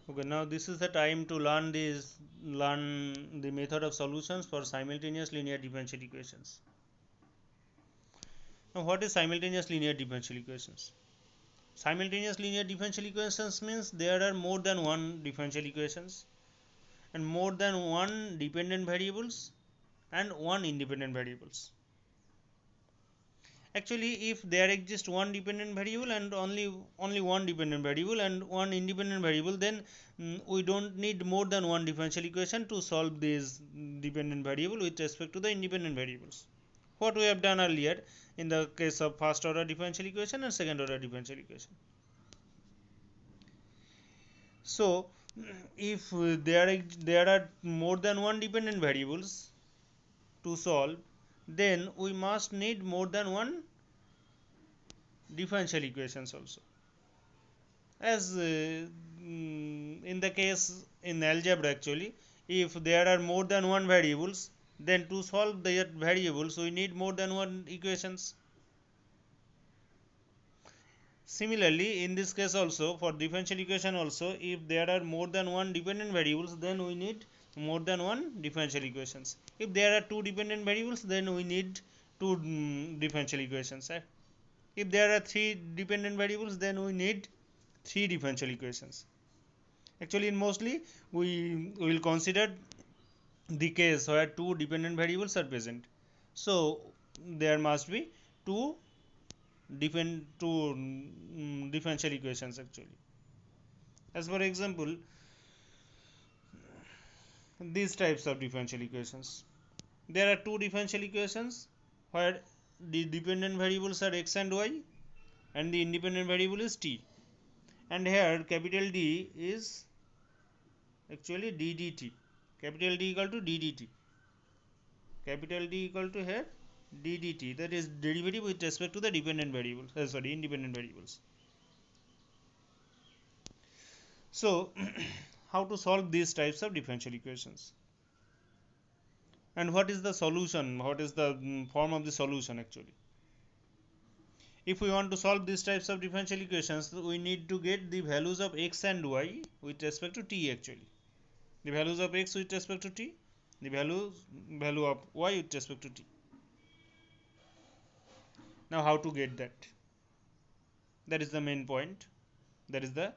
Okay, now this is the time to learn the method of solutions for simultaneous linear differential equations. Now, what is simultaneous linear differential equations? Simultaneous linear differential equations means there are more than one differential equations and more than one dependent variables and one independent variables. Actually, if there exists one dependent variable and only one dependent variable and one independent variable, then we don't need more than one differential equation to solve this dependent variable with respect to the independent variables. What we have done earlier in the case of first order differential equation and second order differential equation. So if there are more than one dependent variables to solve, then we must need more than one differential equations also. As in the case in algebra, actually, if there are more than one variables, then to solve the variables we need more than one equations. Similarly, in this case also, for differential equation also, if there are more than one dependent variables, then we need more than one differential equations. If there are two dependent variables, then we need two differential equations. If there are three dependent variables, then we need three differential equations. Actually, in mostly we will consider the case where two dependent variables are present. So there must be two differential equations actually. As for example, these types of differential equations. There are two differential equations where the dependent variables are x and y and the independent variable is t. And here capital D is actually ddt. Capital D equal to ddt. Capital D equal to here ddt, that is derivative with respect to the dependent variables, independent variables. So how to solve these types of differential equations, and what is the solution, what is the form of the solution actually? If we want to solve these types of differential equations, we need to get the values of x and y with respect to t actually. The values of x with respect to t, the value of y with respect to t. Now how to get that? That is the main point. That is the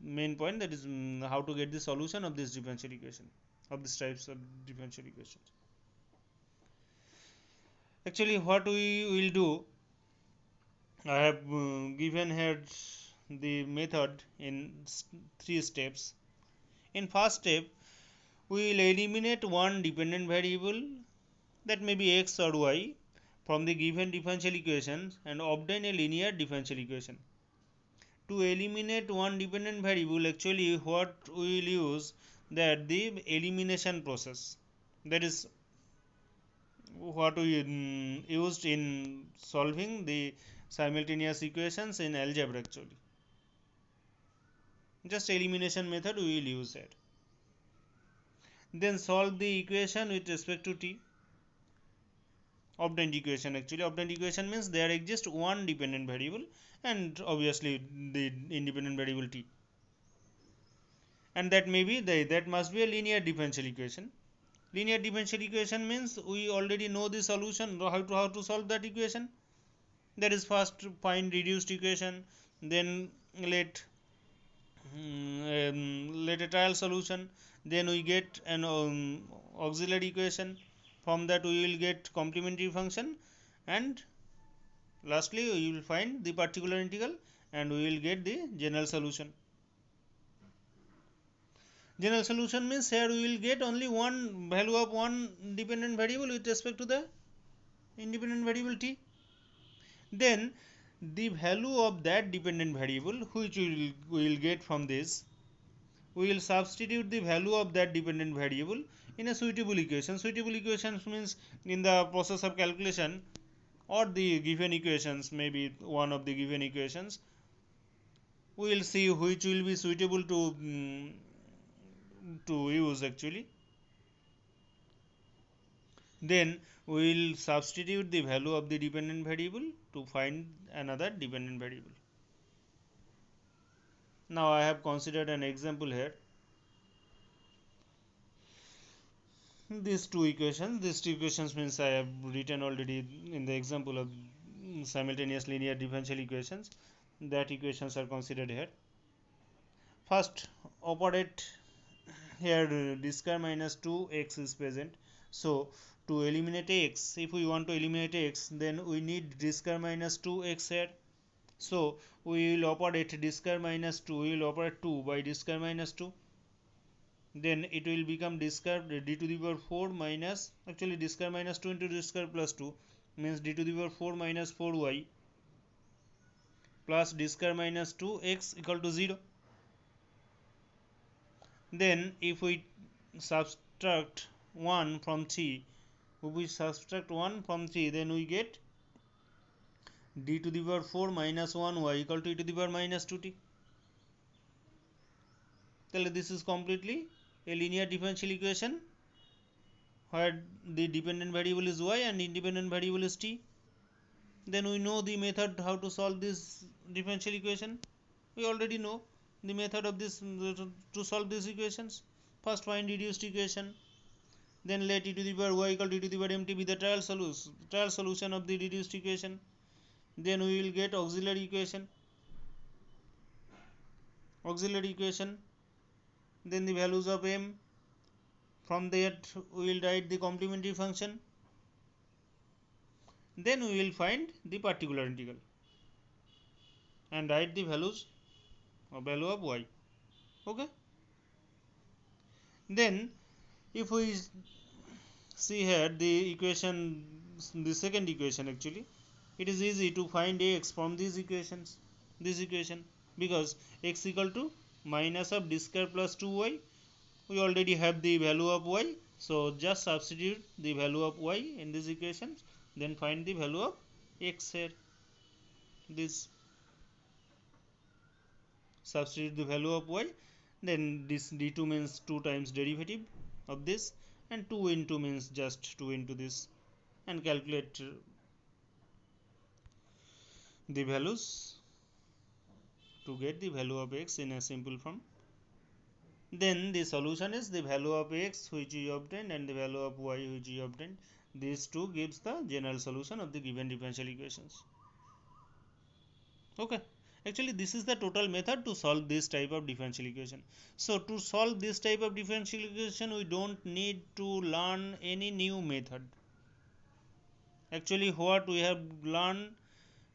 main point. That is how to get the solution of this differential equation, of these types of differential equations. Actually, what we will do, I have given here the method in three steps. In first step, we will eliminate one dependent variable, that may be x or y, from the given differential equation and obtain a linear differential equation. To eliminate one dependent variable, actually what we will use, that the elimination process, that is what we used in solving the simultaneous equations in algebra actually. Just elimination method we will use that. Then solve the equation with respect to t. Obtained equation, actually obtained equation means there exists one dependent variable and obviously the independent variable t, and that may be that must be a linear differential equation. Linear differential equation means we already know the solution, how to solve that equation. That is, first find reduced equation, then let let a trial solution, then we get an auxiliary equation. From that we will get complementary function, and lastly we will find the particular integral and we will get the general solution. General solution means here we will get only one value of one dependent variable with respect to the independent variable t. Then the value of that dependent variable which we will get from this, we will substitute the value of that dependent variable in a suitable equation. Suitable equations means in the process of calculation or the given equations, maybe one of the given equations, we will see which will be suitable to use actually. Then we will substitute the value of the dependent variable to find another dependent variable. Now I have considered an example here. These two equations means I have written already in the example of simultaneous linear differential equations. That equations are considered here. First, operate here d square minus 2x is present. So to eliminate x, if we want to eliminate x, then we need d square minus 2x here. So we will operate d square minus 2, we will operate 2 by d square minus 2. Then it will become d square d to the power 4 minus, actually d square minus 2 into d square plus 2 means d to the power 4 minus 4y plus d square minus 2x equal to 0. Then if we subtract 1 from 3, if we subtract 1 from 3, then we get d to the power 4 minus 1y equal to e to the power minus 2t. So this is completely a linear differential equation where the dependent variable is y and independent variable is t. Then we know the method how to solve this differential equation. We already know the method of this to solve these equations. First find reduced equation, then let e to the power y equal to e to the power mt be the trial solution of the reduced equation. Then we will get auxiliary equation. Then the values of m. From that we will write the complementary function. Then we will find the particular integral and write the values of value of y. Okay. Then if we see here the equation, the second equation, actually it is easy to find x from these equations, this equation, because x equal to minus of d square plus 2y, we already have the value of y, so just substitute the value of y in these equations, then find the value of x here. This substitute the value of y, then this d2 means 2 times derivative of this, and 2 into means just 2 into this, and calculate the values to get the value of x in a simple form. Then the solution is the value of x which we obtained and the value of y which we obtained. These two gives the general solution of the given differential equations. Okay. Actually, this is the total method to solve this type of differential equation. So to solve this type of differential equation, we don't need to learn any new method. Actually, what we have learned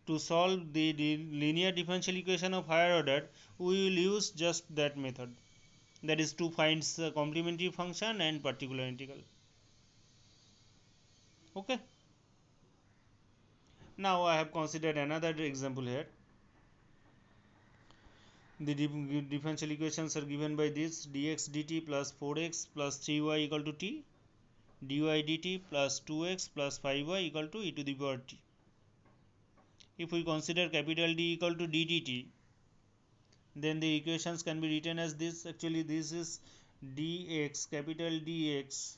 to solve the linear differential equation of higher order, we will use just that method. That is to find the complementary function and particular integral. Okay. Now I have considered another example here. The differential equations are given by this: dx dt plus 4x plus 3y equal to t, dy dt plus 2x plus 5y equal to e to the power t. If we consider capital D equal to ddt, then the equations can be written as this. Actually, this is dx, capital Dx,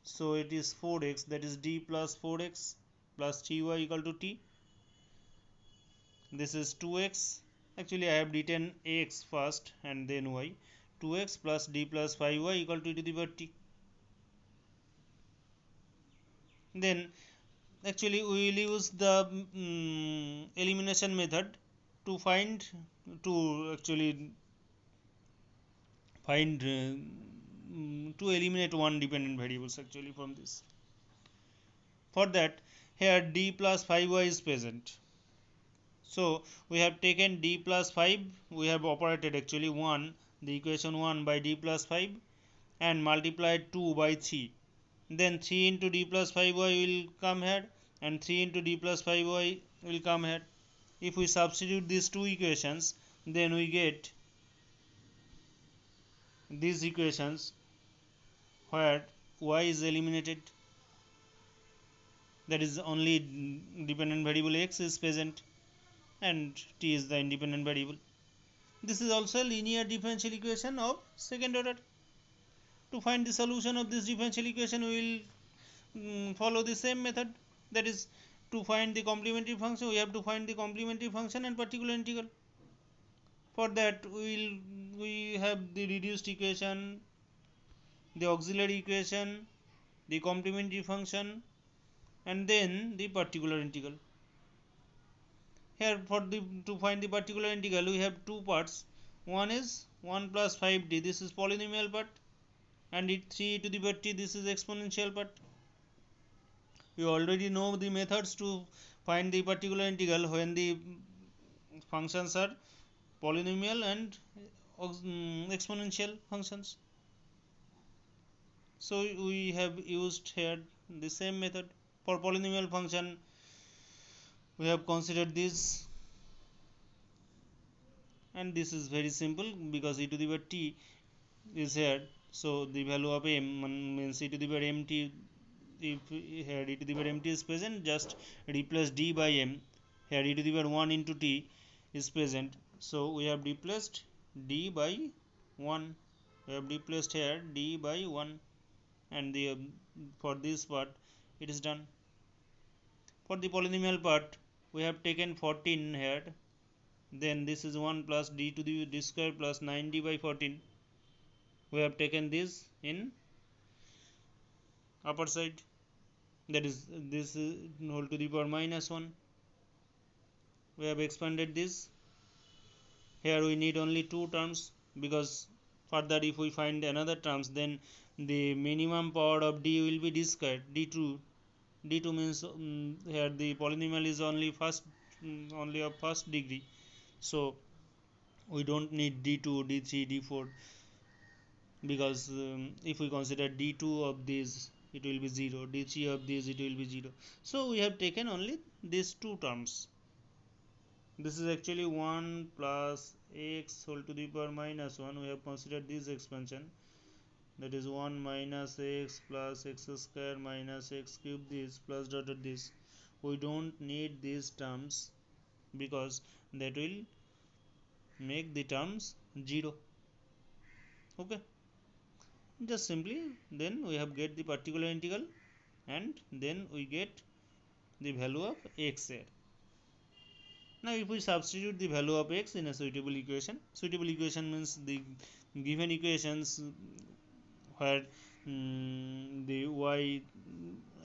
so it is 4x, that is d plus 4x plus 3y equal to t. This is 2x. Actually, I have written x first and then y. 2x plus d plus 5y equal to e to the power t. Then actually we will use the elimination method to find, to actually find to eliminate one dependent variables actually from this. For that, here d plus 5y is present. So we have taken d plus 5, we have operated actually 1, the equation 1 by d plus 5, and multiplied 2 by 3. Then 3 into d plus 5y will come here, and 3 into d plus 5y will come here. If we substitute these two equations, then we get these equations where y is eliminated, that is only dependent variable x is present and t is the independent variable. This is also a linear differential equation of second order. To find the solution of this differential equation, we will follow the same method. That is, to find the complementary function, we have to find the complementary function and particular integral. For that we have the reduced equation, the auxiliary equation, the complementary function, and then the particular integral. Here for the to find the particular integral we have two parts. One is 1 plus 5d, this is polynomial part, and it 3 to the power t, this is exponential part. We already know the methods to find the particular integral when the functions are polynomial and exponential functions. So we have used here the same method. For polynomial function we have considered this, and this is very simple because e to the power t is here. So the value of m means e to the power mt. If here e to the power mt is present, just replace d by m. Here e to the power 1 into t is present, so we have replaced d by 1. We have replaced here d by 1, and the for this part it is done. For the polynomial part we have taken 14 here, then this is 1 plus d to the d square plus 9d by 14. We have taken this in upper side, that is this whole to the power minus 1. We have expanded this. Here we need only two terms, because further if we find another terms, then the minimum power of d will be d square, d2. d2 means here the polynomial is only only of first degree, so we don't need d2, d3, d4, because if we consider d2 of this it will be 0, d3 of this it will be 0. So we have taken only these two terms. This is actually 1 plus x whole to the power minus 1. We have considered this expansion, that is 1 minus x plus x square minus x cube this plus dot this. We don't need these terms because that will make the terms 0. Okay, just simply then we have get the particular integral, and then we get the value of x here. Now if we substitute the value of x in a suitable equation means the given equations where the y,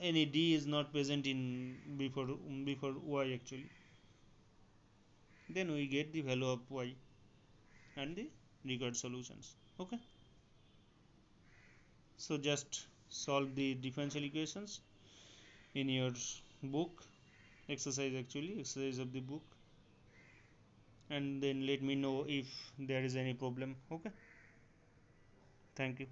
any d is not present in before y actually, then we get the value of y and the required solutions. Okay, so just solve the differential equations in your book exercise of the book, and then let me know if there is any problem. Okay, thank you.